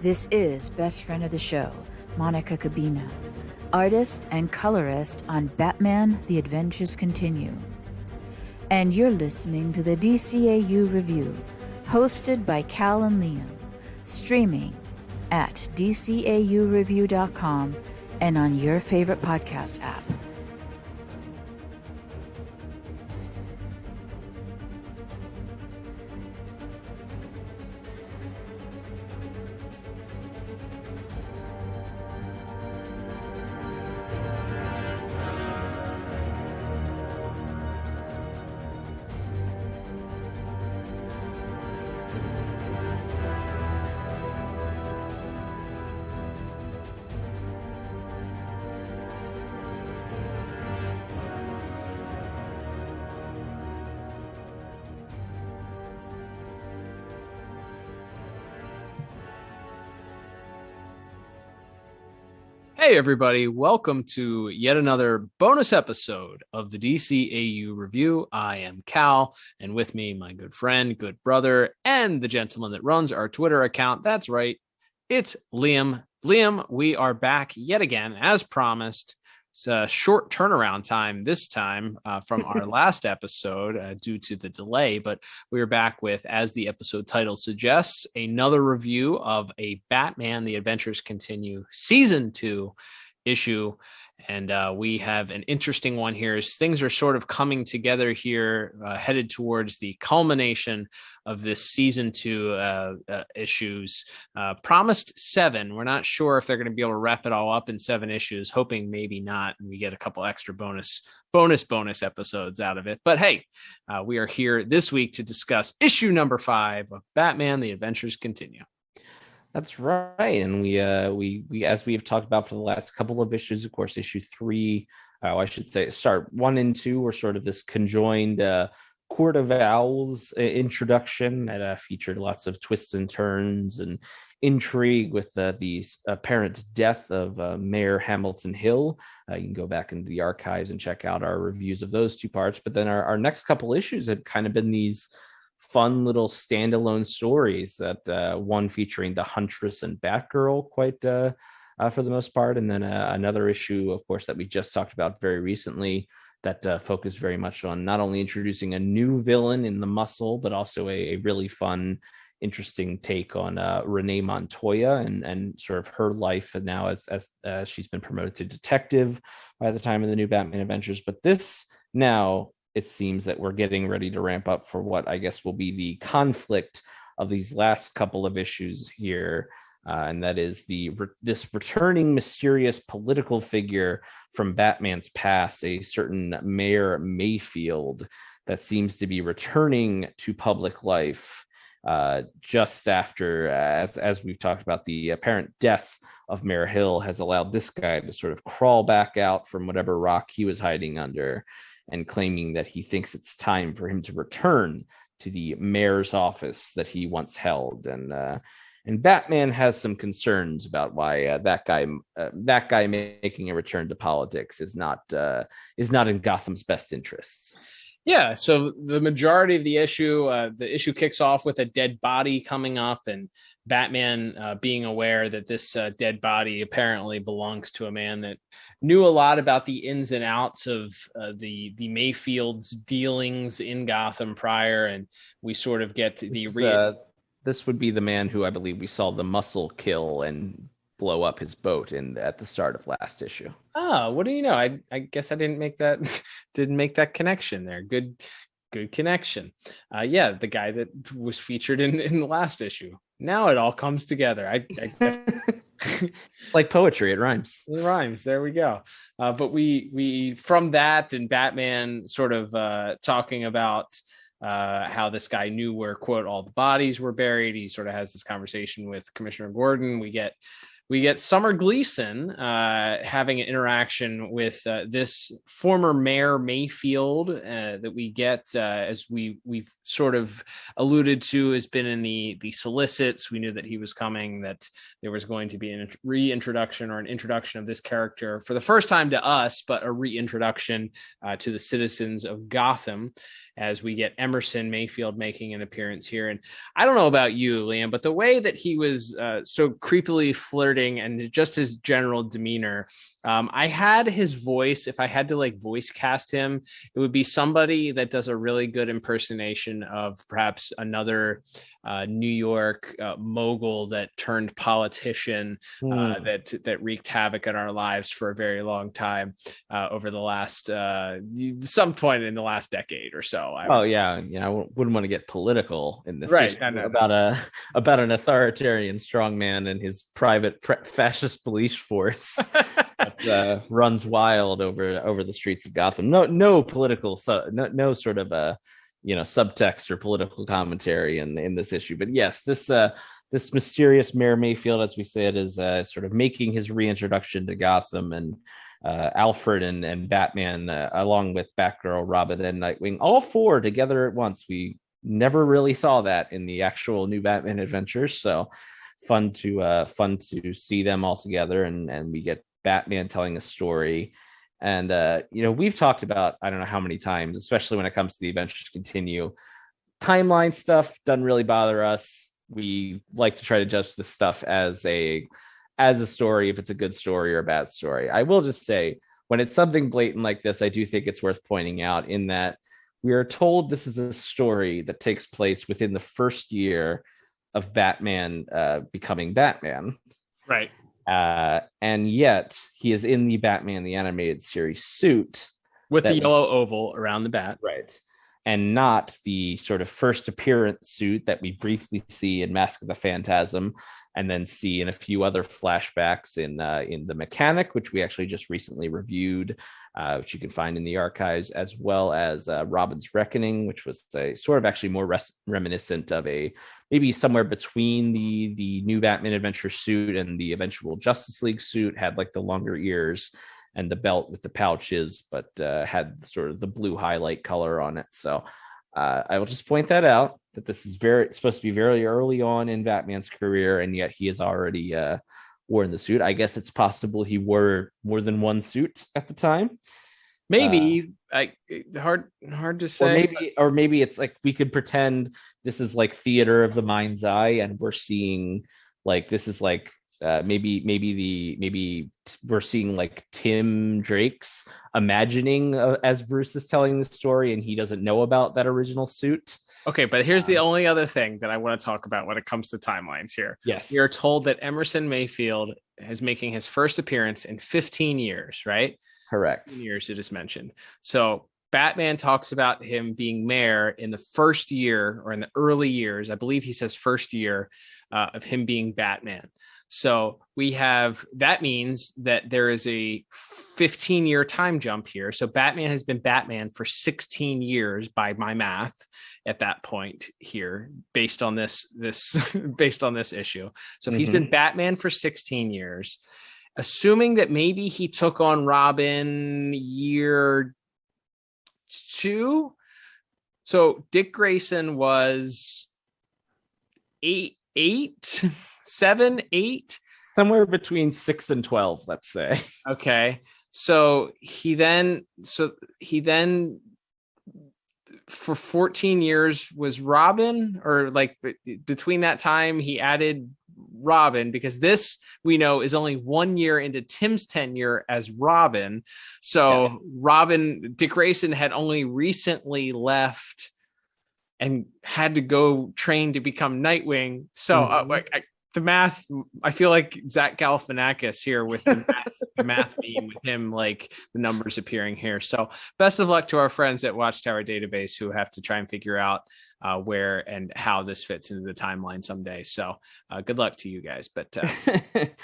This is best friend of the show, Monica Cabina, artist and colorist on Batman: The Adventures Continue. And you're listening to the DCAU Review, hosted by Cal and Liam, streaming at DCAUreview.com and on your favorite podcast app. Hey everybody, welcome to yet another bonus episode of the DCAU Review. I am Cal, and with me, my good friend, good brother, and the gentleman that runs our Twitter account. That's right, it's Liam. Liam, we are back yet again, as promised. It's a short turnaround time this time from our last episode due to the delay, but we are back with, as the episode title suggests, another review of a Batman: The Adventures Continue Season 2 issue. And we have an interesting one here as things are sort of coming together here, headed towards the culmination of this season 2 issues. Promised 7. We're not sure if they're going to be able to wrap it all up in 7 issues, hoping maybe not. And we get a couple extra bonus episodes out of it. But hey, we are here this week to discuss issue number 5 of Batman: The Adventures Continue. That's right, and we as we have talked about for the last couple of issues, of course, issue 3, I should say, start 1 and 2 were sort of this conjoined Court of Owls introduction that featured lots of twists and turns and intrigue with the apparent death of Mayor Hamilton Hill. You can go back into the archives and check out our reviews of those 2 parts. But then our next couple issues had kind of been these fun little standalone stories, that one featuring the Huntress and Batgirl quite for the most part, and then another issue, of course, that we just talked about very recently that focused very much on not only introducing a new villain in the Muscle, but also a really fun, interesting take on Renee Montoya and sort of her life now as she's been promoted to detective by the time of the new Batman Adventures. But this now, it seems that we're getting ready to ramp up for what I guess will be the conflict of these last couple of issues here. And that is this returning mysterious political figure from Batman's past, a certain Mayor Mayfield, that seems to be returning to public life just after, as we've talked about, the apparent death of Mayor Hill has allowed this guy to sort of crawl back out from whatever rock he was hiding under, and claiming that he thinks it's time for him to return to the mayor's office that he once held. And Batman has some concerns about why that guy making a return to politics is not in Gotham's best interests. Yeah, so the majority of the issue kicks off with a dead body coming up, and Batman being aware that this dead body apparently belongs to a man that knew a lot about the ins and outs of the Mayfield's dealings in Gotham prior, and we sort of get to this would be the man who I believe we saw the Muscle kill and blow up his boat at the start of last issue. Oh, what do you know? I guess I didn't make that connection there. Good connection. Yeah, the guy that was featured in the last issue. Now it all comes together. I like poetry, it rhymes. It rhymes. There we go. But we from that and Batman sort of talking about how this guy knew where, quote, all the bodies were buried. He sort of has this conversation with Commissioner Gordon. We get Summer Gleason having an interaction with this former Mayor Mayfield that we get, as we've sort of alluded to, has been in the solicits. We knew that he was coming, that there was going to be a reintroduction or an introduction of this character for the first time to us, but a reintroduction to the citizens of Gotham. as we get Emerson Mayfield making an appearance here. And I don't know about you, Liam, but the way that he was so creepily flirting and just his general demeanor, I had his voice. If I had to like voice cast him, it would be somebody that does a really good impersonation of perhaps another New York mogul that turned politician that wreaked havoc in our lives for a very long time over the last some point in the last decade or so. I wouldn't want to get political in this about an authoritarian strongman and his private fascist police force that runs wild over the streets of Gotham. No political, no sort of subtext or political commentary in this issue. But yes, this mysterious Mayor Mayfield, as we said, is sort of making his reintroduction to Gotham, and Alfred and Batman, along with Batgirl, Robin, and Nightwing, all four together at once. We never really saw that in the actual new Batman adventures, so fun to see them all together, and we get Batman telling a story. And we've talked about, I don't know how many times, especially when it comes to the Adventures Continue, timeline stuff doesn't really bother us. We like to try to judge this stuff as a story, if it's a good story or a bad story. I will just say, when it's something blatant like this, I do think it's worth pointing out, in that we are told this is a story that takes place within the first year of Batman becoming Batman. Right. And yet he is in the Batman the Animated Series suit with the yellow oval around the bat, right, and not the sort of first appearance suit that we briefly see in Mask of the Phantasm, and then see in a few other flashbacks in the Mechanic, which we actually just recently reviewed, which you can find in the archives, as well as Robin's Reckoning, which was a sort of actually more reminiscent of a maybe somewhere between the new Batman Adventure suit and the eventual Justice League suit. Had like the longer ears and the belt with the pouches, but had sort of the blue highlight color on it. So I will just point that out, that this is supposed to be very early on in Batman's career, and yet he is already worn the suit. I guess it's possible he wore more than one suit at the time. Maybe hard to say. Or maybe it's like we could pretend this is like theater of the mind's eye, and we're seeing like this is like maybe we're seeing like Tim Drake's imagining as Bruce is telling the story, and he doesn't know about that original suit. Okay, but here's the only other thing that I want to talk about when it comes to timelines here. Yes. We are told that Emerson Mayfield is making his first appearance in 15 years, right? Correct. 15 years it is mentioned. So Batman talks about him being mayor in the first year, or in the early years. I believe he says first year of him being Batman. So that means that there is a 15-year time jump here. So Batman has been Batman for 16 years by my math at that point here, based on this issue. So if he's been Batman for 16 years, assuming that maybe he took on Robin year 2. So Dick Grayson was 7, 8, somewhere between 6 and 12, let's say. Okay. So he then for 14 years was Robin, or like between that time he added Robin, because this we know is only 1 year into Tim's tenure as Robin. So yeah. Dick Grayson had only recently left and had to go train to become Nightwing. So the math, I feel like Zach Galifianakis here with the math beam with him, like the numbers appearing here. So best of luck to our friends at Watchtower Database who have to try and figure out where and how this fits into the timeline someday. So good luck to you guys. But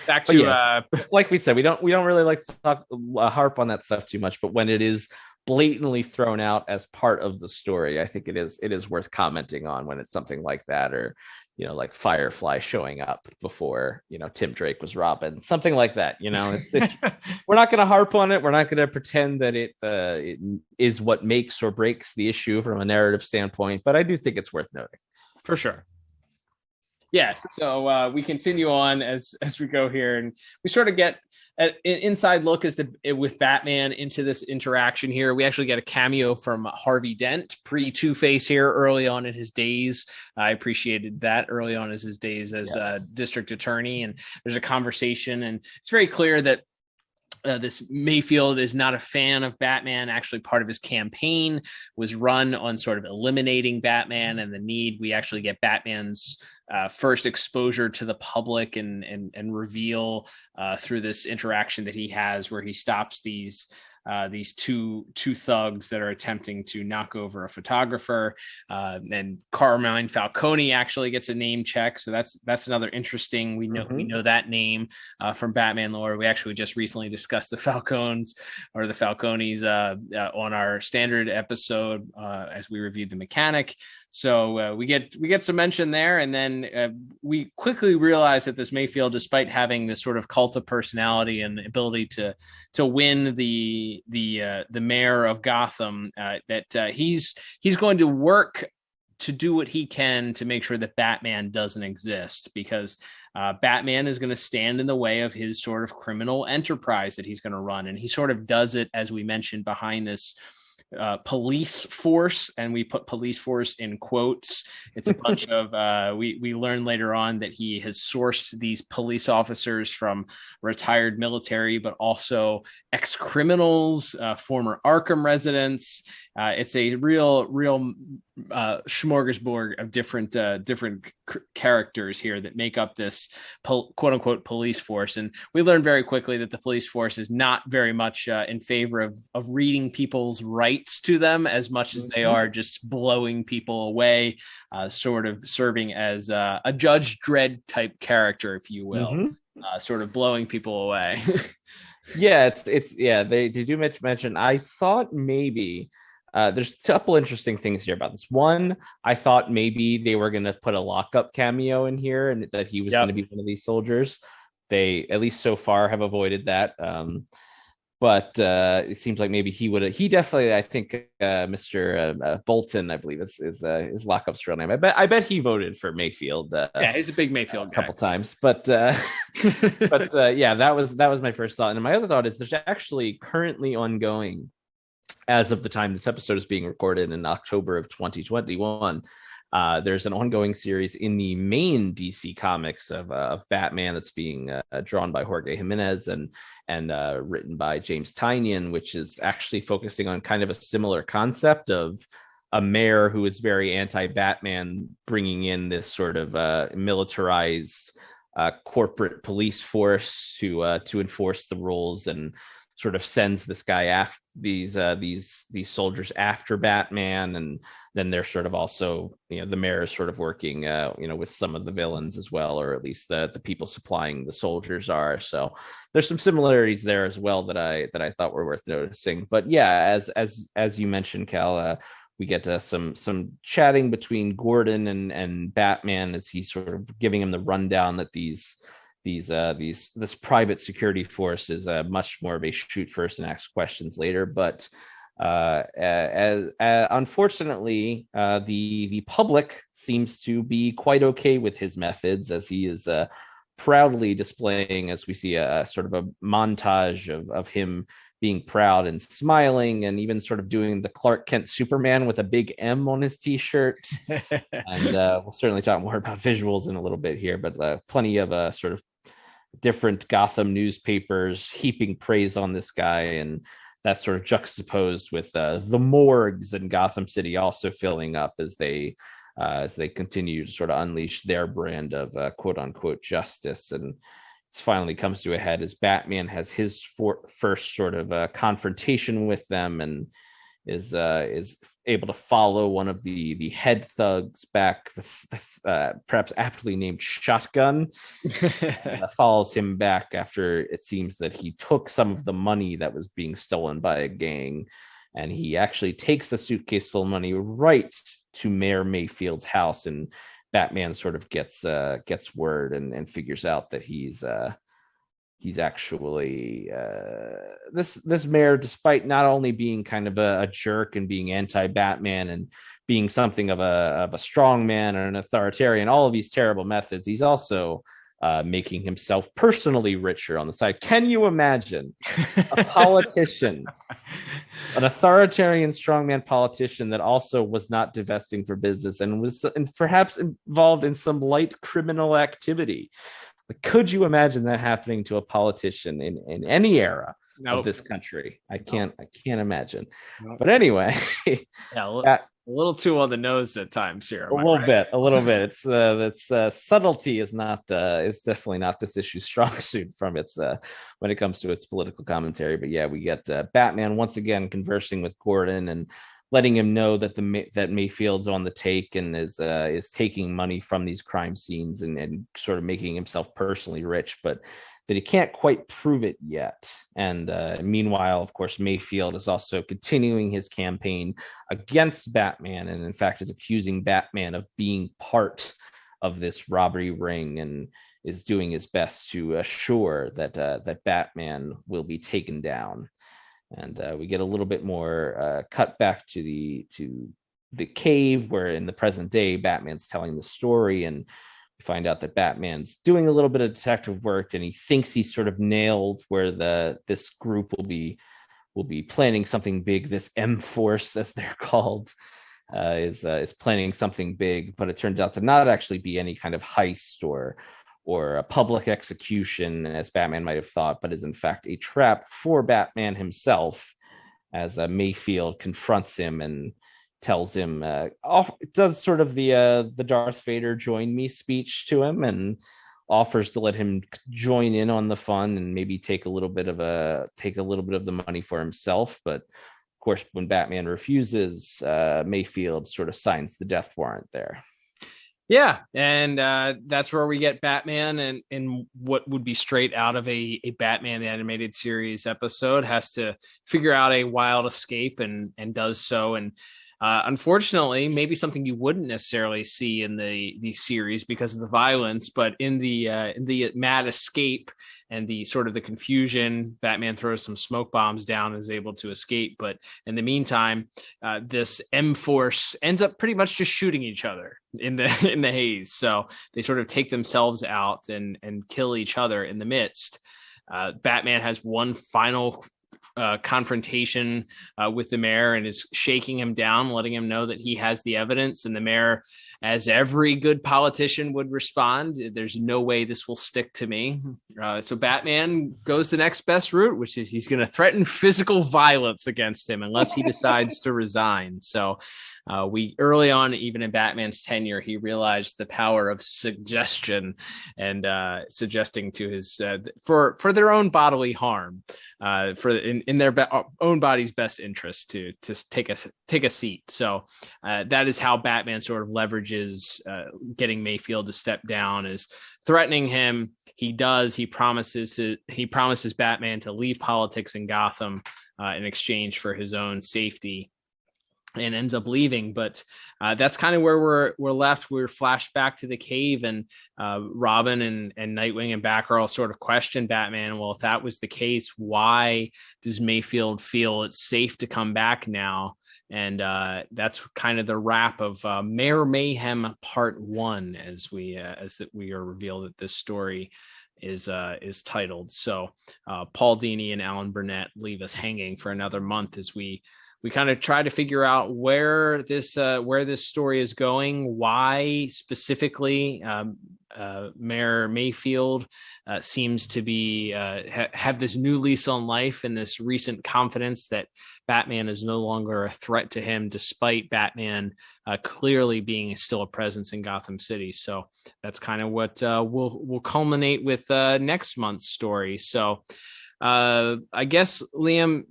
back to like we said, we don't really like to harp on that stuff too much, but when it is blatantly thrown out as part of the story, I think it is worth commenting on when it's something like that, or like Firefly showing up before Tim Drake was Robin, something like that. It's we're not going to harp on it. We're not going to pretend that it is what makes or breaks the issue from a narrative standpoint, but I do think it's worth noting for sure. Yes. So we continue on as we go here, and we sort of get an inside look with Batman into this interaction here. We actually get a cameo from Harvey Dent, pre Two-Face here early on in his days. I appreciated that early on as his days as district attorney. And there's a conversation, and it's very clear that this Mayfield is not a fan of Batman. Actually, part of his campaign was run on sort of eliminating Batman and the need. We actually get Batman's first exposure to the public and reveal through this interaction that he has, where he stops these two thugs that are attempting to knock over a photographer, and Carmine Falcone actually gets a name check. So that's another interesting. We know that name from Batman lore. We actually just recently discussed the Falcones on our standard episode as we reviewed the Mechanic. So we get some mention there, and then we quickly realize that this Mayfield, despite having this sort of cult of personality and ability to win the mayor of Gotham, that he's going to work to do what he can to make sure that Batman doesn't exist, because Batman is going to stand in the way of his sort of criminal enterprise that he's going to run, and he sort of does it, as we mentioned, behind this police force, and we put police force in quotes. It's a bunch of we learn later on that he has sourced these police officers from retired military, but also ex-criminals, former Arkham residents. It's a real smorgasbord of different characters here that make up this quote unquote police force. And we learn very quickly that the police force is not very much in favor of reading people's rights to them, as much as they are just blowing people away, sort of serving as a Judge Dredd type character, if you will, sort of blowing people away. They do mention. I thought maybe there's a couple interesting things here about this. One, I thought maybe they were going to put a lockup cameo in here, and that he was going to be one of these soldiers. They, at least so far, have avoided that. But it seems like maybe he would have. He definitely, I think, Mr. Bolton, I believe is his lockup's real name. I bet he voted for Mayfield. He's a big Mayfield guy. A couple times. But that was my first thought. And my other thought is there's actually currently ongoing, as of the time this episode is being recorded in October of 2021, there's an ongoing series in the main DC comics of Batman that's being drawn by Jorge Jimenez and written by James Tynion, which is actually focusing on kind of a similar concept of a mayor who is very anti-Batman, bringing in this sort of militarized corporate police force to enforce the rules, and sort of sends this guy after these soldiers after Batman, and then they're sort of also, the mayor is sort of working with some of the villains as well, or at least the people supplying the soldiers are. So there's some similarities there as well that I thought were worth noticing. But yeah, as you mentioned, Cal, we get some chatting between Gordon and Batman as he's sort of giving him the rundown that this private security force is much more of a shoot first and ask questions later. But unfortunately, the public seems to be quite okay with his methods, as he is proudly displaying, as we see a sort of a montage of him being proud and smiling, and even sort of doing the Clark Kent Superman with a big M on his t-shirt. And we'll certainly talk more about visuals in a little bit here, but plenty of sort of different Gotham newspapers heaping praise on this guy, and that's sort of juxtaposed with the morgues in Gotham City also filling up as they continue to sort of unleash their brand of quote unquote justice. And it finally comes to a head as Batman has his first sort of confrontation with them, and is able to follow one of the head thugs back, perhaps aptly named Shotgun, follows him back after it seems that he took some of the money that was being stolen by a gang, and he actually takes a suitcase full of money right to Mayor Mayfield's house, and Batman sort of gets word and figures out that he's actually this mayor, despite not only being kind of a jerk and being anti-Batman and being something of a strong man or an authoritarian, all of these terrible methods, he's also making himself personally richer on the side. Can you imagine a politician, an authoritarian strongman politician that also was not divesting for business and was perhaps involved in some light criminal activity? Could you imagine that happening to a politician in any era of this country? I can't imagine. But anyway, a little too on the nose at times here. A little bit. It's that's subtlety is definitely not this issue's strong suit from its when it comes to its political commentary. But yeah, we get Batman once again conversing with Gordon and letting him know that that Mayfield's on the take and is taking money from these crime scenes and sort of making himself personally rich, but that he can't quite prove it yet. And meanwhile, of course, Mayfield is also continuing his campaign against Batman, and in fact is accusing Batman of being part of this robbery ring, and is doing his best to assure that Batman will be taken down. And we get a little bit more cut back to the cave, where in the present day Batman's telling the story, and we find out that Batman's doing a little bit of detective work, and he thinks he's sort of nailed where this group will be planning something big. This M-Force, as they're called, is planning something big, but it turns out to not actually be any kind of heist or a public execution, as Batman might have thought, but is in fact a trap for Batman himself, as Mayfield confronts him and tells him, does sort of the Darth Vader join me speech to him, and offers to let him join in on the fun and maybe take a little bit of the money for himself. But of course, when Batman refuses, Mayfield sort of signs the death warrant there. Yeah, and that's where we get Batman and what would be straight out of a Batman animated series episode, has to figure out a wild escape and does so. And unfortunately, maybe something you wouldn't necessarily see in the series because of the violence, but in the mad escape and the sort of the confusion, Batman throws some smoke bombs down and is able to escape. But in the meantime, this M-Force ends up pretty much just shooting each other in the haze. So they sort of take themselves out and kill each other in the midst. Batman has one final confrontation with the mayor and is shaking him down, letting him know that he has the evidence. And the mayor, as every good politician would respond, there's no way this will stick to me. So Batman goes the next best route, which is he's going to threaten physical violence against him unless he decides to resign. So we early on, even in Batman's tenure, he realized the power of suggestion and suggesting to his for their own bodily harm, in their own body's best interest to take a seat. So that is how Batman sort of leverages getting Mayfield to step down, is threatening him. He does. He promises Batman to leave politics in Gotham in exchange for his own safety, and ends up leaving. But that's kind of where we're left. We're flashed back to the cave, and Robin and Nightwing and Batgirl sort of question Batman. Well, if that was the case, why does Mayfield feel it's safe to come back now? And that's kind of the wrap of Mayor Mayhem Part I, as we are revealed that this story is titled. So Paul Dini and Alan Burnett leave us hanging for another month as we kind of try to figure out where this story is going, why specifically Mayor Mayfield seems to be have this new lease on life and this recent confidence that Batman is no longer a threat to him, despite Batman clearly being still a presence in Gotham City. So that's kind of what we'll culminate with next month's story. So I guess, Liam,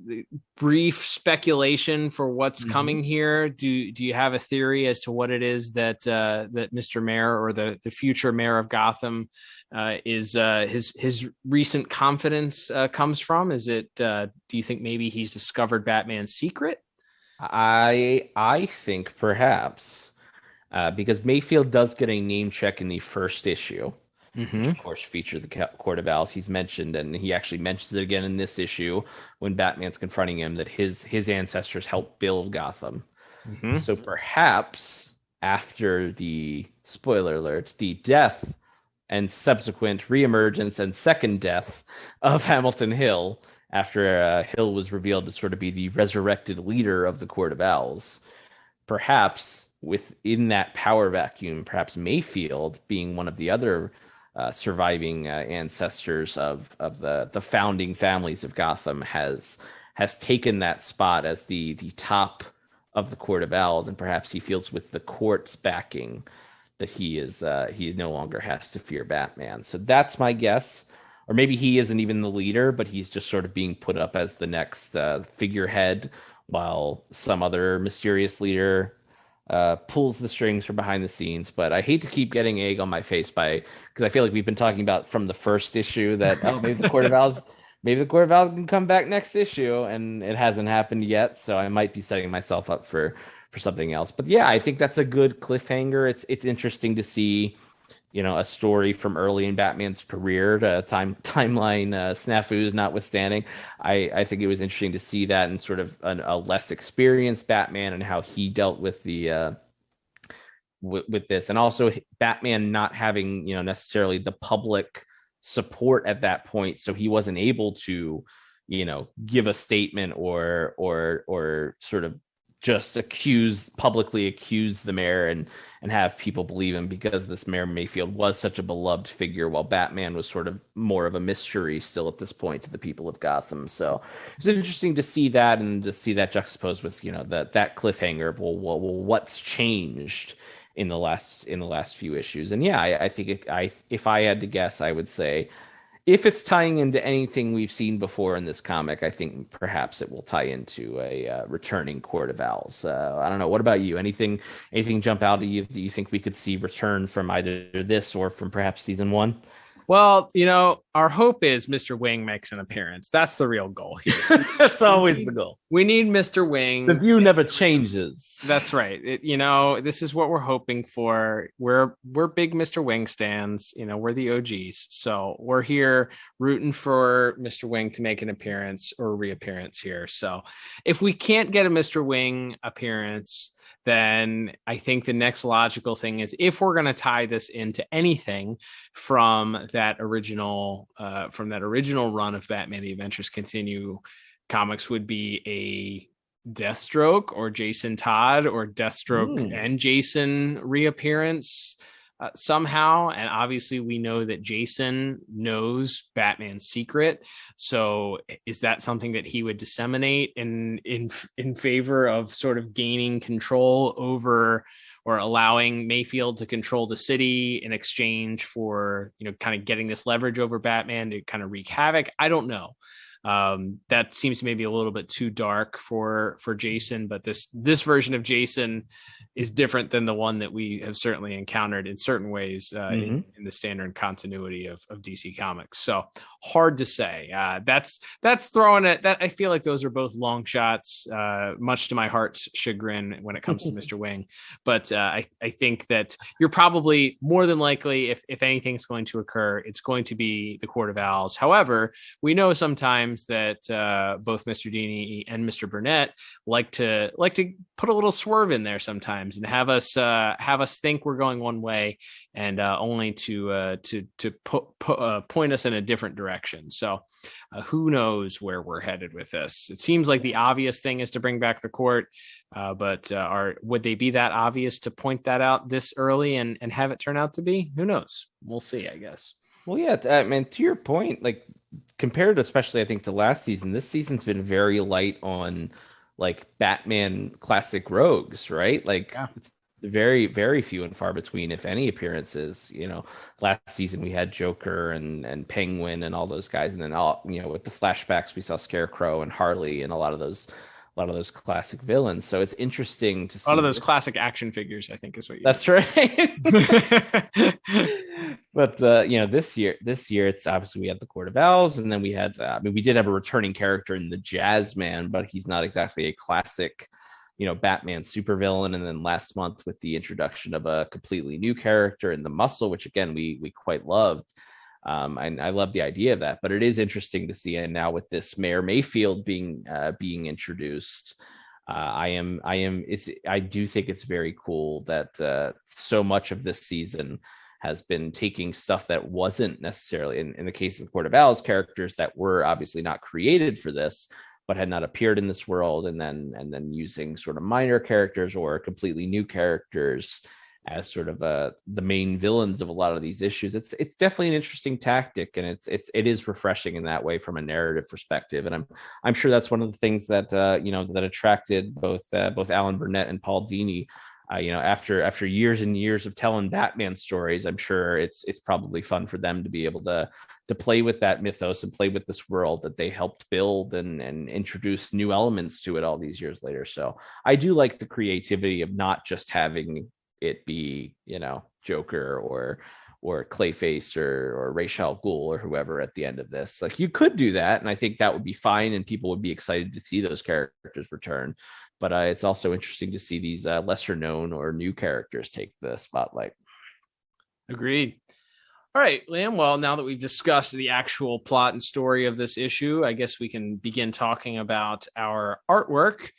brief speculation for what's coming here. Do you have a theory as to what it is that Mr. Mayor, or the future mayor of Gotham, is his recent confidence comes from? Is it? Do you think maybe he's discovered Batman's secret? I think perhaps because Mayfield does get a name check in the first issue. Which of course feature the Court of Owls. He's mentioned, and he actually mentions it again in this issue when Batman's confronting him, that his ancestors helped build Gotham. So perhaps after the spoiler alert, the death and subsequent reemergence and second death of Hamilton Hill, after Hill was revealed to sort of be the resurrected leader of the Court of Owls, perhaps within that power vacuum, perhaps Mayfield, being one of the other surviving ancestors of the founding families of Gotham, has taken that spot as the top of the Court of Owls, and perhaps he feels with the court's backing that he no longer has to fear Batman. So that's my guess. Or maybe he isn't even the leader, but he's just sort of being put up as the next figurehead, while some other mysterious leader pulls the strings from behind the scenes. But I hate to keep getting egg on my face because I feel like we've been talking about from the first issue that maybe the Court of Owls can come back next issue, and it hasn't happened yet. So I might be setting myself up for something else. But yeah, I think that's a good cliffhanger. It's interesting to see, a story from early in Batman's career to timeline snafus notwithstanding. I think it was interesting to see that, and sort of a less experienced Batman and how he dealt with the with this, and also Batman not having necessarily the public support at that point, so he wasn't able to give a statement or sort of just publicly accuse the mayor and have people believe him, because this Mayor Mayfield was such a beloved figure, while Batman was sort of more of a mystery still at this point to the people of Gotham. So it's interesting to see that, and to see that juxtaposed with that cliffhanger. Well, what's changed in the last few issues? And yeah, I think if I had to guess, I would say, if it's tying into anything we've seen before in this comic, I think perhaps it will tie into a returning Court of Owls. I don't know. What about you? Anything jump out at you that you think we could see return from either this or from perhaps season 1? Well, our hope is Mr. Wing makes an appearance. That's the real goal here. That's always the goal. We need Mr. Wing. The view never changes. That's right. This is what we're hoping for. We're big Mr. Wing stans. We're the OGs. So we're here rooting for Mr. Wing to make an appearance or reappearance here. So if we can't get a Mr. Wing appearance, then I think the next logical thing is, if we're going to tie this into anything from that original run of Batman the Adventures Continue comics, would be a Deathstroke or Jason Todd or Deathstroke and Jason reappearance somehow. And obviously we know that Jason knows Batman's secret. So is that something that he would disseminate in favor of sort of gaining control over, or allowing Mayfield to control the city in exchange for, kind of getting this leverage over Batman to kind of wreak havoc? I don't know. That seems maybe a little bit too dark for Jason, but this version of Jason is different than the one that we have certainly encountered in certain ways in the standard continuity of DC Comics. So hard to say. That's throwing it. That I feel like those are both long shots, much to my heart's chagrin when it comes to Mr. Wing. But I think that you're probably more than likely, if anything's going to occur, it's going to be the Court of Owls. However, we know sometimes that both Mr. Dini and Mr. Burnett like to put a little swerve in there sometimes, and have us think we're going one way, and only to point us in a different direction. So who knows where we're headed with this? It seems like the obvious thing is to bring back the court, but would they be that obvious to point that out this early and have it turn out to be? Who knows? We'll see, I guess. Well, yeah, I mean, to your point, like, compared especially, I think, to last season, this season's been very light on like Batman classic rogues, right? Like, yeah. It's very, very few and far between, if any, appearances. Last season we had Joker and Penguin and all those guys, and then with the flashbacks we saw Scarecrow and Harley and a lot of those classic villains. So it's interesting to see a lot of those classic action figures, I think, is what you that's right. But this year it's obviously we had the Court of Owls, and then we had we did have a returning character in the Jazzman, but he's not exactly a classic Batman supervillain. And then last month with the introduction of a completely new character in the Muscle, which again we quite loved. And I love the idea of that, but it is interesting to see. And now with this Mayor Mayfield being introduced, I do think it's very cool that so much of this season has been taking stuff that wasn't necessarily in the case of Court of Owls characters that were obviously not created for this, but had not appeared in this world, and then using sort of minor characters or completely new characters as sort of the main villains of a lot of these issues. It's definitely an interesting tactic, and it is refreshing in that way from a narrative perspective. And I'm sure that's one of the things that that attracted both Alan Burnett and Paul Dini. After years and years of telling Batman stories, I'm sure it's probably fun for them to be able to play with that mythos and play with this world that they helped build and introduce new elements to it all these years later. So I do like the creativity of not just having it be, Joker or Clayface or Ra's al Ghul or whoever at the end of this. Like, you could do that, and I think that would be fine, and people would be excited to see those characters return. But it's also interesting to see these lesser known or new characters take the spotlight. Agreed. All right, Liam. Well, now that we've discussed the actual plot and story of this issue, I guess we can begin talking about our artwork.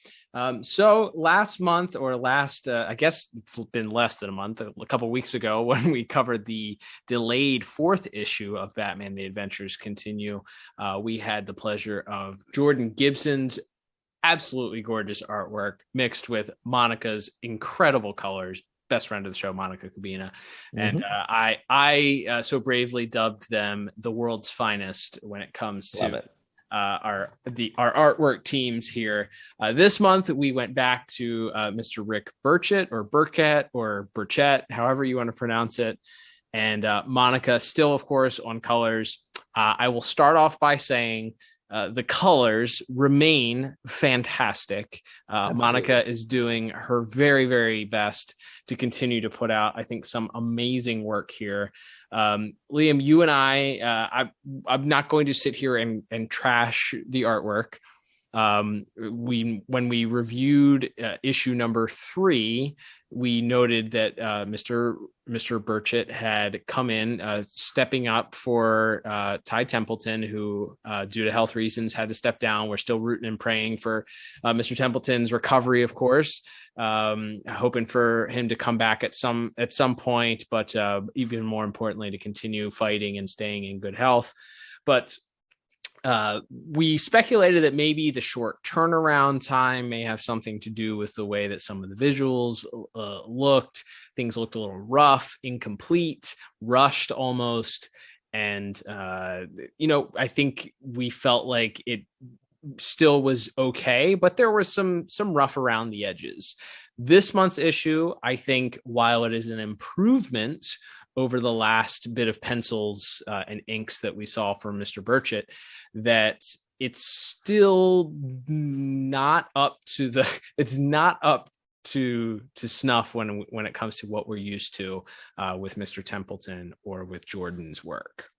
So last month, or I guess it's been less than a month, a couple of weeks ago, when we covered the delayed 4th issue of Batman: The Adventures Continue, we had the pleasure of Jordan Gibson's absolutely gorgeous artwork mixed with Monica's incredible colors. Best friend of the show, Monica Cabina. And I so bravely dubbed them the world's finest when it comes to our artwork teams here. This month we went back to Mr. Rick Burchett or Burkett or Burchett, however you want to pronounce it. And Monica still, of course, on colors. I will start off by saying the colors remain fantastic. Monica is doing her very, very best to continue to put out, I think, some amazing work here. Liam, you and I'm not going to sit here and trash the artwork. When we reviewed issue number 3, we noted that Mr. Burchett had come in, stepping up for Ty Templeton, who, due to health reasons, had to step down. We're still rooting and praying for Mr. Templeton's recovery, of course, hoping for him to come back at some point, but even more importantly, to continue fighting and staying in good health. But we speculated that maybe the short turnaround time may have something to do with the way that some of the visuals looked. Things looked a little rough, incomplete, rushed almost. And, I think we felt like it still was okay, but there was some rough around the edges. This month's issue, I think, while it is an improvement over the last bit of pencils and inks that we saw from Mr. Burchett, that it's still not up to snuff when it comes to what we're used to with Mr. Templeton or with Jordan's work.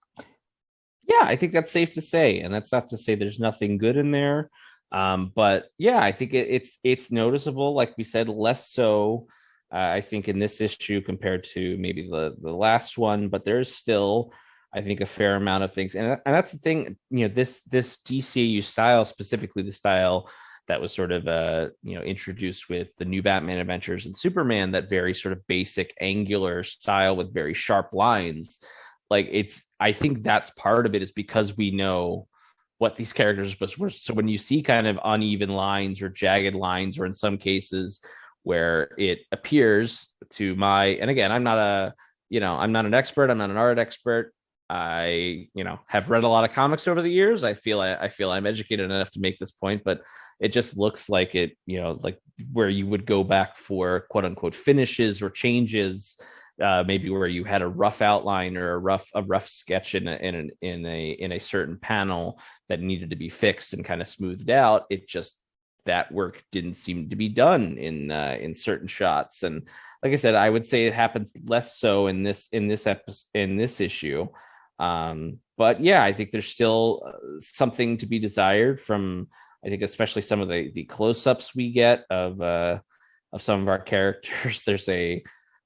Yeah, I think that's safe to say, and that's not to say there's nothing good in there, but yeah, I think it's noticeable. Like we said, less so. I think in this issue compared to maybe the last one, but there's still, I think, a fair amount of things. And that's the thing, this DCAU style, specifically the style that was sort of, introduced with the new Batman Adventures and Superman, that very sort of basic angular style with very sharp lines. I think that's part of it, is because we know what these characters are supposed to be. So when you see kind of uneven lines or jagged lines, or in some cases where it appears to and again, I'm not an expert. I'm not an art expert. I, have read a lot of comics over the years. I feel I'm educated enough to make this point, but it just looks like it, like where you would go back for quote unquote finishes or changes, maybe where you had a rough outline or a rough sketch in a certain panel that needed to be fixed and kind of smoothed out. That work didn't seem to be done in certain shots. And like I said, I would say it happens less so in this issue. But yeah, I think there's still something to be desired from, I think, especially some of the close-ups we get of some of our characters. There's a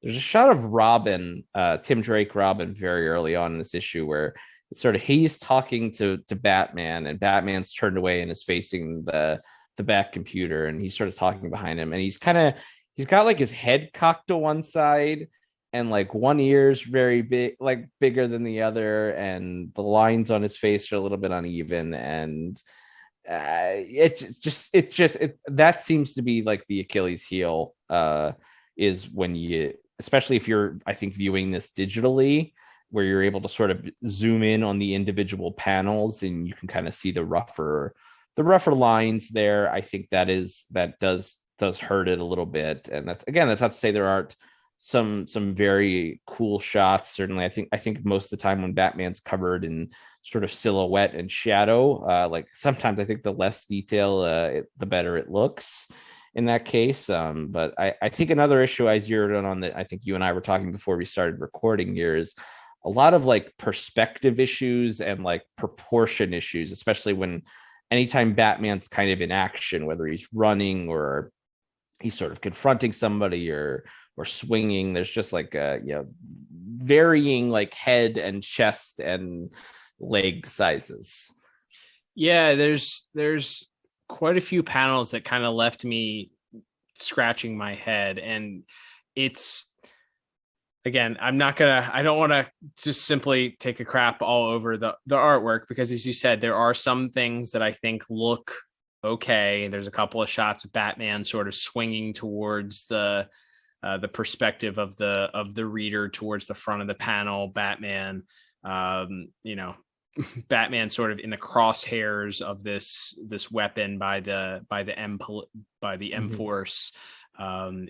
shot of Robin, Tim Drake Robin, very early on in this issue, where it's sort of, he's talking to Batman, and Batman's turned away and is facing the the back computer, and he's sort of talking behind him, and he's got like his head cocked to one side, and like one ear's very big, like bigger than the other, and the lines on his face are a little bit uneven, and that seems to be like the Achilles heel, is when you, especially if you're, I think, viewing this digitally, where you're able to sort of zoom in on the individual panels and you can kind of see the rougher lines there. I think that does hurt it a little bit. And that's not to say there aren't some very cool shots. Certainly, I think most of the time when Batman's covered in sort of silhouette and shadow, like sometimes I think the less detail, the better it looks in that case. But I think another issue I zeroed in on that I think you and I were talking before we started recording here is a lot of like perspective issues and like proportion issues, especially when anytime Batman's kind of in action, whether he's running or he's sort of confronting somebody or swinging, there's just like varying like head and chest and leg sizes. Yeah, there's quite a few panels that kind of left me scratching my head, and it's, again, I don't want to just simply take a crap all over the artwork, because as you said, there are some things that I think look okay. There's a couple of shots of Batman sort of swinging towards the perspective of the reader towards the front of the panel. Batman, Batman sort of in the crosshairs of this weapon by the M Force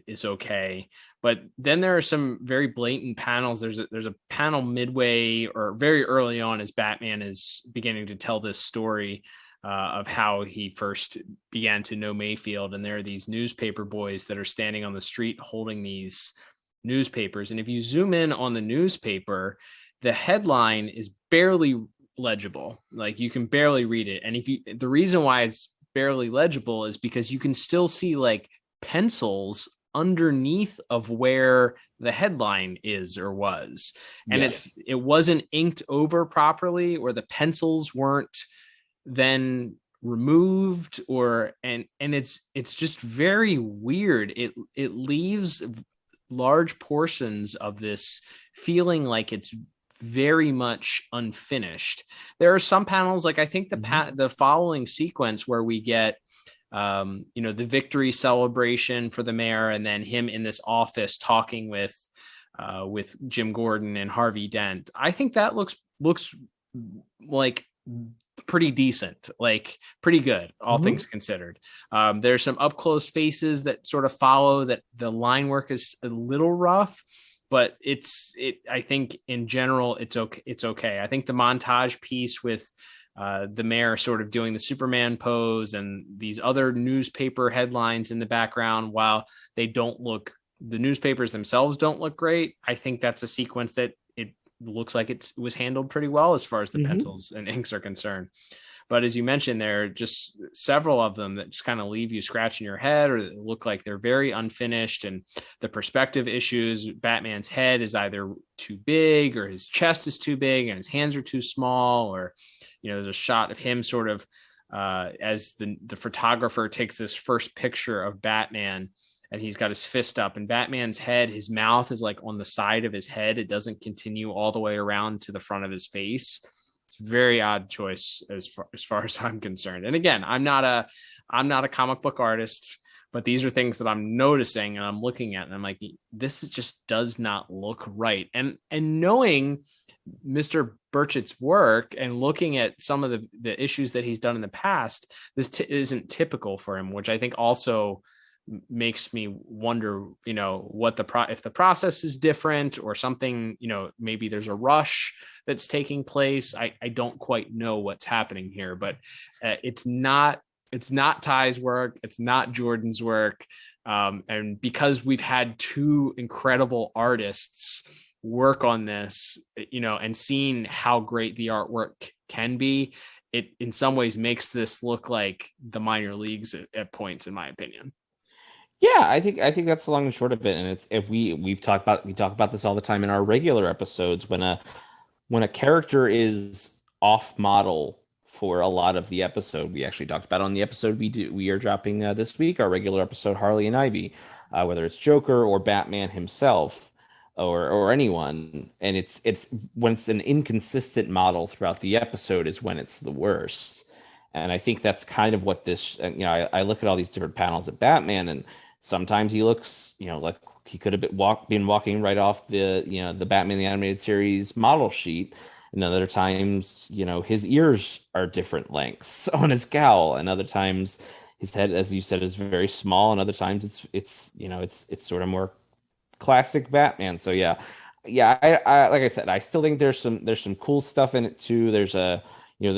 is okay. But then there are some very blatant panels. There's a panel midway or very early on as Batman is beginning to tell this story of how he first began to know Mayfield, and there are these newspaper boys that are standing on the street holding these newspapers. And if you zoom in on the newspaper, the headline is barely legible. Like, you can barely read it. And the reason why it's barely legible is because you can still see like pencils underneath of where the headline is or was. And Yes. it wasn't inked over properly, or the pencils weren't then removed, and it's just very weird. It leaves large portions of this feeling like it's very much unfinished. There are some panels, like I think the following sequence where we get the victory celebration for the mayor, and then him in this office talking with Jim Gordon and Harvey Dent. I think that looks like pretty decent, like pretty good, all things considered. There's some up close faces that sort of follow that. The line work is a little rough, but I think in general it's okay. I think the montage piece with the mayor sort of doing the Superman pose and these other newspaper headlines in the background, while the newspapers themselves don't look great, I think that's a sequence that it looks like it was handled pretty well as far as the pencils and inks are concerned. But as you mentioned, there are just several of them that just kind of leave you scratching your head, or look like they're very unfinished. And the perspective issues, Batman's head is either too big, or his chest is too big and his hands are too small, or there's a shot of him sort of as the photographer takes this first picture of Batman, and he's got his fist up, and Batman's head, his mouth is like on the side of his head. It doesn't continue all the way around to the front of his face. It's a very odd choice as far as I'm concerned. And again, I'm not a comic book artist, but these are things that I'm noticing and I'm looking at, and I'm like, this just does not look right. And knowing Mr. Burchett's work and looking at some of the issues that he's done in the past, this isn't typical for him, which I think also makes me wonder, what if the process is different or something, maybe there's a rush that's taking place. I don't quite know what's happening here, but it's not Ty's work. It's not Jordan's work. And because we've had two incredible artists work on this, and seen how great the artwork can be, it in some ways makes this look like the minor leagues at points, in my opinion. Yeah, I think that's the long and short of it. And it's, if we talk about this all the time in our regular episodes, when a character is off model for a lot of the episode. We actually talked about on the episode we are dropping this week, our regular episode, Harley and Ivy, whether it's Joker or Batman himself or anyone. And it's when it's an inconsistent model throughout the episode is when it's the worst. And I think that's kind of what this, I look at all these different panels of Batman, and sometimes he looks, like he could have been walking right off the Batman the Animated Series model sheet. And other times, his ears are different lengths on his cowl, and other times his head, as you said, is very small, and other times it's sort of more classic Batman. So yeah, I like I said, I still think there's some cool stuff in it too. There's the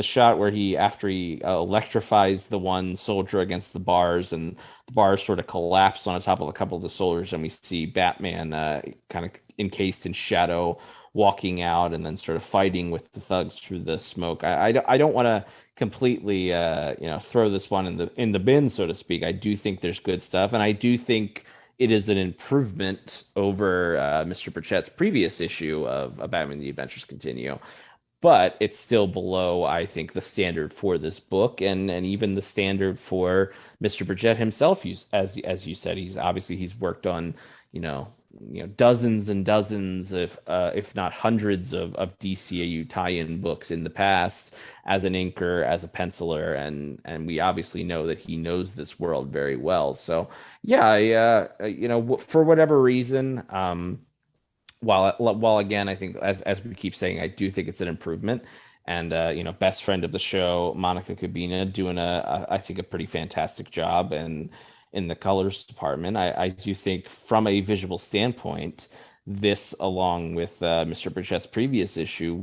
shot where after he electrifies the one soldier against the bars, and the bars sort of collapse on top of a couple of the soldiers, and we see Batman kind of encased in shadow walking out and then sort of fighting with the thugs through the smoke. I don't want to completely throw this one in the bin, so to speak. I do think there's good stuff, and I do think it is an improvement over Mr. Burchett's previous issue of Batman: The Adventures Continue. But it's still below, I think, the standard for this book, and even the standard for Mr. Burchett himself. As you said, he's worked on dozens and dozens, if not hundreds of DCAU tie-in books in the past as an inker, as a penciler, and we obviously know that he knows this world very well. So yeah, for whatever reason, while again, I think as we keep saying, I do think it's an improvement. And best friend of the show, Monica Cabina, doing I think a pretty fantastic job, and in the colors department. I do think from a visual standpoint, this, along with Mr. Burchett's previous issue,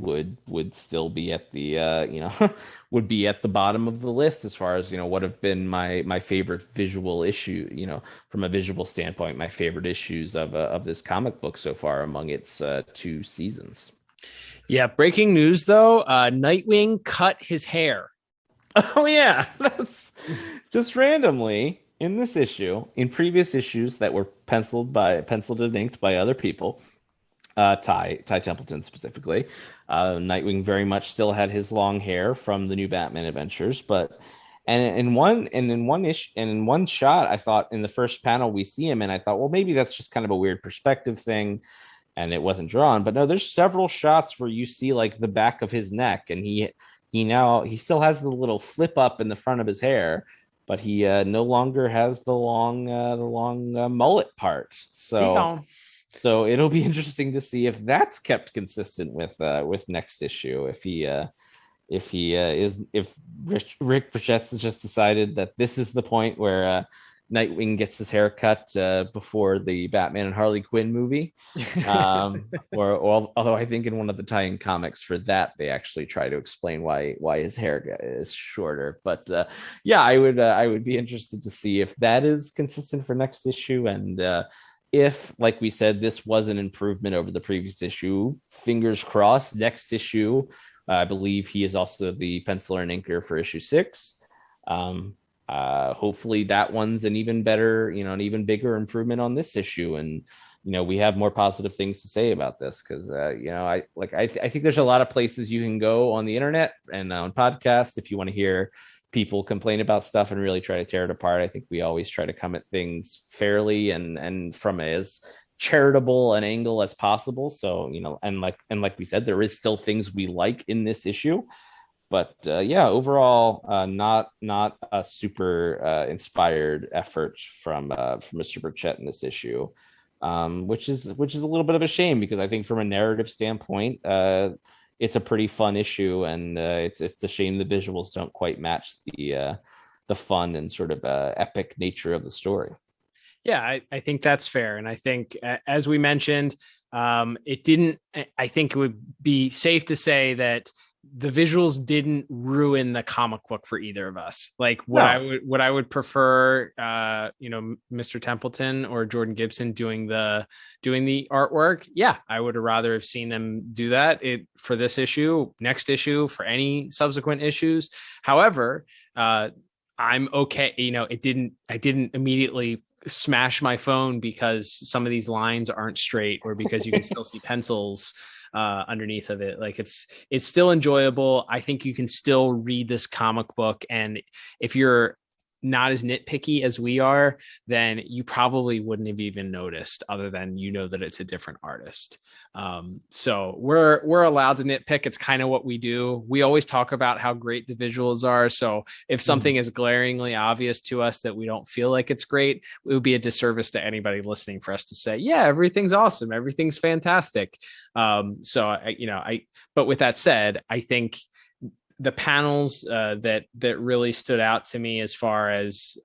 would still be at the would be at the bottom of the list as far as what have been my favorite visual issue. From a visual standpoint, my favorite issues of this comic book so far among its 2 seasons. Yeah, breaking news though, Nightwing cut his hair. Oh yeah, that's just randomly. In this issue, in previous issues that were penciled and inked by other people, Ty Templeton specifically, Nightwing very much still had his long hair from the new Batman adventures, but in one shot, I thought in the first panel we see him, and I thought, well, maybe that's just kind of a weird perspective thing, and it wasn't drawn. But no, there's several shots where you see like the back of his neck, and he still has the little flip up in the front of his hair, but he no longer has the long mullet part. So it'll be interesting to see if that's kept consistent with next issue. If Rick Burchett has just decided that this is the point where Nightwing gets his hair cut before the Batman and Harley Quinn movie. Or although I think in one of the tie-in comics for that, they actually try to explain why his hair is shorter. But yeah, I would be interested to see if that is consistent for next issue. And if, like we said, this was an improvement over the previous issue, fingers crossed, next issue, I believe he is also the penciler and inker for issue 6. Hopefully that one's an even better, an even bigger improvement on this issue, and we have more positive things to say about this, because I think there's a lot of places you can go on the internet and on podcasts if you want to hear people complain about stuff and really try to tear it apart. I think we always try to come at things fairly and from as charitable an angle as possible. So and like we said, there is still things we like in this issue. But yeah, overall, not a super inspired effort from Mr. Burchett in this issue, which is a little bit of a shame, because I think from a narrative standpoint, it's a pretty fun issue, and it's a shame the visuals don't quite match the fun and sort of epic nature of the story. Yeah, I think that's fair, and I think as we mentioned, it didn't. I think it would be safe to say that the visuals didn't ruin the comic book for either of us. Like what I would prefer, Mr. Templeton or Jordan Gibson doing the artwork. Yeah, I would have rather have seen them do that for this issue, next issue, for any subsequent issues. However, I'm okay. I didn't immediately smash my phone because some of these lines aren't straight, or because you can still see pencils underneath of it. Like it's still enjoyable. I think you can still read this comic book, and if you're not as nitpicky as we are, then you probably wouldn't have even noticed, other than that it's a different artist. So we're allowed to nitpick. It's kind of what we do. We always talk about how great the visuals are. So if something is glaringly obvious to us that we don't feel like it's great, it would be a disservice to anybody listening for us to say, yeah, everything's awesome, everything's fantastic. But with that said, I think the panels that really stood out to me, as far as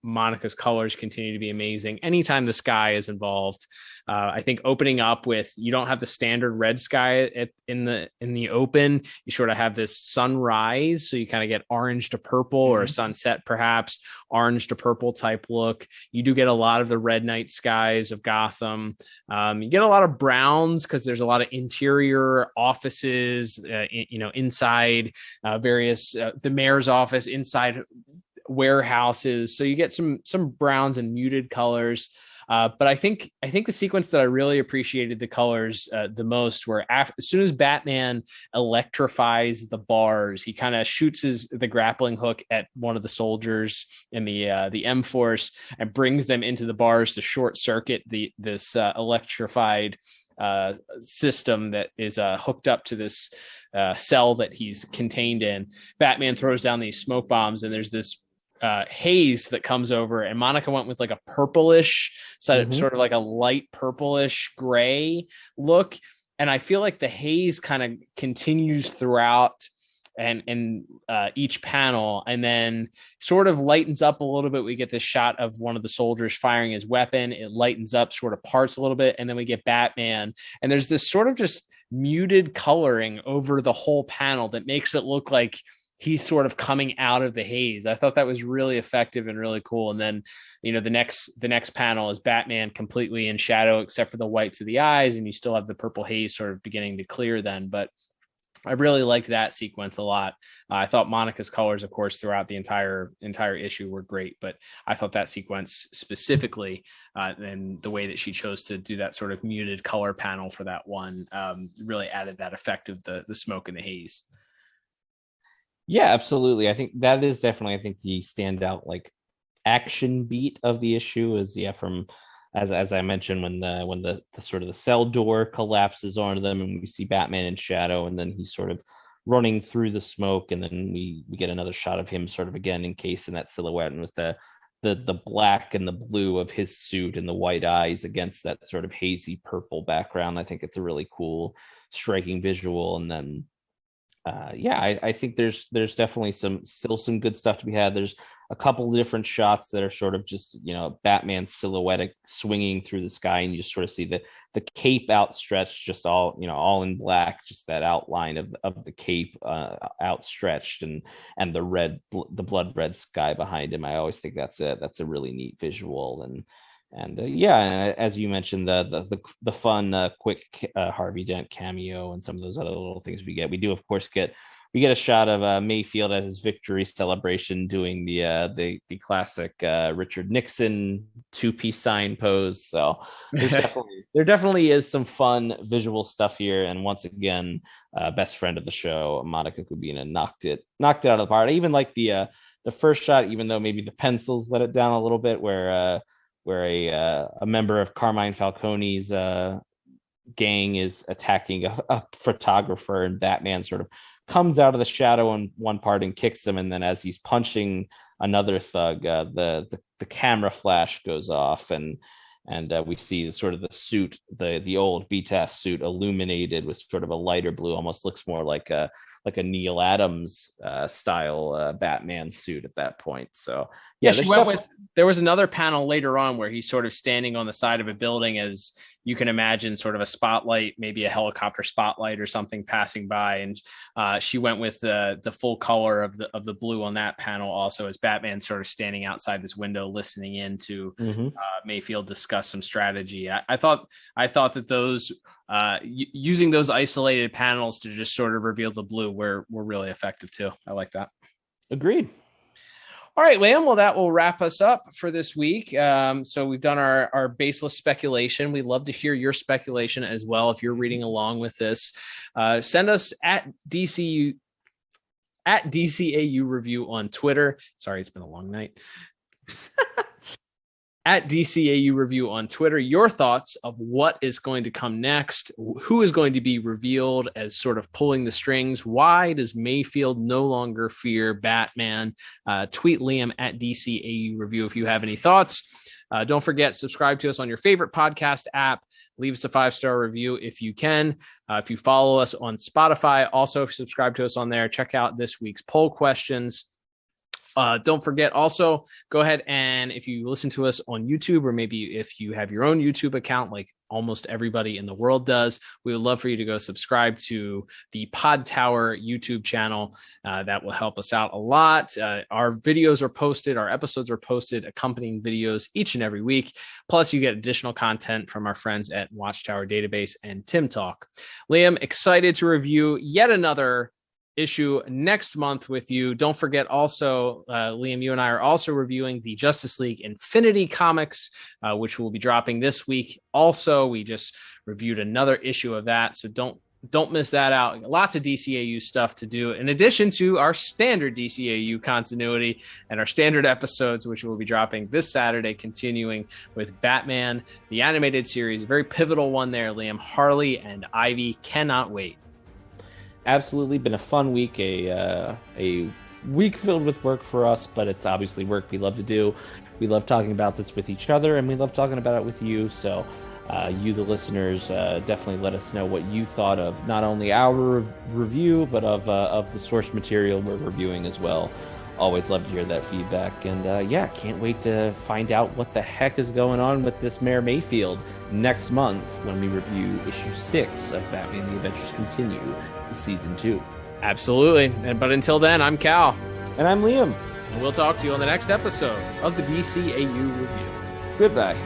Monica's colors continue to be amazing anytime the sky is involved. I think opening up with, you don't have the standard red sky in the open. You sort of have this sunrise, so you kind of get orange to purple, or a sunset perhaps, orange to purple type look. You do get a lot of the red night skies of Gotham. You get a lot of browns because there's a lot of interior offices, inside various the mayor's office, inside warehouses. So you get some browns and muted colors. But I think the sequence that I really appreciated the colors the most were as soon as Batman electrifies the bars, he kind of shoots the grappling hook at one of the soldiers in the M-Force and brings them into the bars to short circuit this electrified system that is hooked up to this cell that he's contained in. Batman throws down these smoke bombs, and there's this haze that comes over, and Monica went with like a purplish, sort of like a light purplish gray look. And I feel like the haze kind of continues throughout and each panel, and then sort of lightens up a little bit. We get this shot of one of the soldiers firing his weapon. It lightens up, sort of parts a little bit, and then we get Batman, and there's this sort of just muted coloring over the whole panel that makes it look like he's sort of coming out of the haze. I thought that was really effective and really cool. And then, the next panel is Batman completely in shadow, except for the whites of the eyes, and you still have the purple haze sort of beginning to clear then. But I really liked that sequence a lot. I thought Monica's colors, of course, throughout the entire issue were great, but I thought that sequence specifically, and the way that she chose to do that sort of muted color panel for that one, really added that effect of the smoke and the haze. Yeah, absolutely. I think that is definitely, the standout like action beat of the issue is from as I mentioned, when the sort of the cell door collapses onto them, and we see Batman in shadow, and then he's sort of running through the smoke, and then we get another shot of him sort of again encased in that silhouette, and with the black and the blue of his suit and the white eyes against that sort of hazy purple background. I think it's a really cool, striking visual. And then I think there's definitely still some good stuff to be had. There's a couple of different shots that are sort of just, Batman silhouette swinging through the sky, and you just sort of see the cape outstretched, just all in black, just that outline of the cape outstretched, and the blood red sky behind him. I always think that's a really neat visual. And as you mentioned, the fun, quick Harvey Dent cameo and some of those other little things we get. We do, of course, get a shot of Mayfield at his victory celebration doing the classic Richard Nixon two-piece sign pose. So there definitely is some fun visual stuff here. And once again, best friend of the show, Monica Kubina, knocked it out of the park. I even like the first shot, even though maybe the pencils let it down a little bit, where a member of Carmine Falcone's gang is attacking a photographer, and Batman sort of comes out of the shadow in one part and kicks him, and then as he's punching another thug, the camera flash goes off, and we see sort of the suit, the old BTAS suit, illuminated with sort of a lighter blue, almost looks more like a Neil Adams style Batman suit at that point. So she went with. There was another panel later on where he's sort of standing on the side of a building, as you can imagine, sort of a spotlight, maybe a helicopter spotlight or something passing by, and she went with the full color of the blue on that panel also, as Batman sort of standing outside this window listening in to Mayfield discuss some strategy. I thought that those using those isolated panels to just sort of reveal the blue were really effective too. I like that. Agreed. All right, Liam. Well, that will wrap us up for this week. So we've done our baseless speculation. We'd love to hear your speculation as well. If you're reading along with this, send us at DCAU Review on Twitter. Sorry, it's been a long night. At DCAU Review on Twitter, your thoughts of what is going to come next, who is going to be revealed as sort of pulling the strings, why does Mayfield no longer fear Batman? Tweet Liam at DCAU Review if you have any thoughts. Don't forget, subscribe to us on your favorite podcast app. Leave us a 5-star review if you can. If you follow us on Spotify, also subscribe to us on there. Check out this week's poll questions. Don't forget, also go ahead and if you listen to us on YouTube, or maybe if you have your own YouTube account, like almost everybody in the world does, we would love for you to go subscribe to the Pod Tower YouTube channel. That will help us out a lot. Our videos are posted, our episodes are posted, accompanying videos each and every week. Plus, you get additional content from our friends at Watchtower Database and Tim Talk. Liam, excited to review yet another issue next month with you. Don't forget also, Liam, you and I are also reviewing the Justice League Infinity comics, which will be dropping this week. Also, we just reviewed another issue of that, so don't miss that out. Lots of DCAU stuff to do, in addition to our standard DCAU continuity and our standard episodes, which will be dropping this Saturday, continuing with Batman, the animated series. A very pivotal one there, Liam. Harley and Ivy, cannot wait. Absolutely been a fun week, a week filled with work for us, but it's obviously work we love to do. We love talking about this with each other, and we love talking about it with you. So you, the listeners, definitely let us know what you thought of not only our review, but of the source material we're reviewing as well. Always love to hear that feedback. And can't wait to find out what the heck is going on with this Mayor Mayfield next month when we review issue 6 of Batman the Adventures Continue, season 2. Absolutely. But until then, I'm Cal. And I'm Liam. And we'll talk to you on the next episode of the DCAU Review. Goodbye.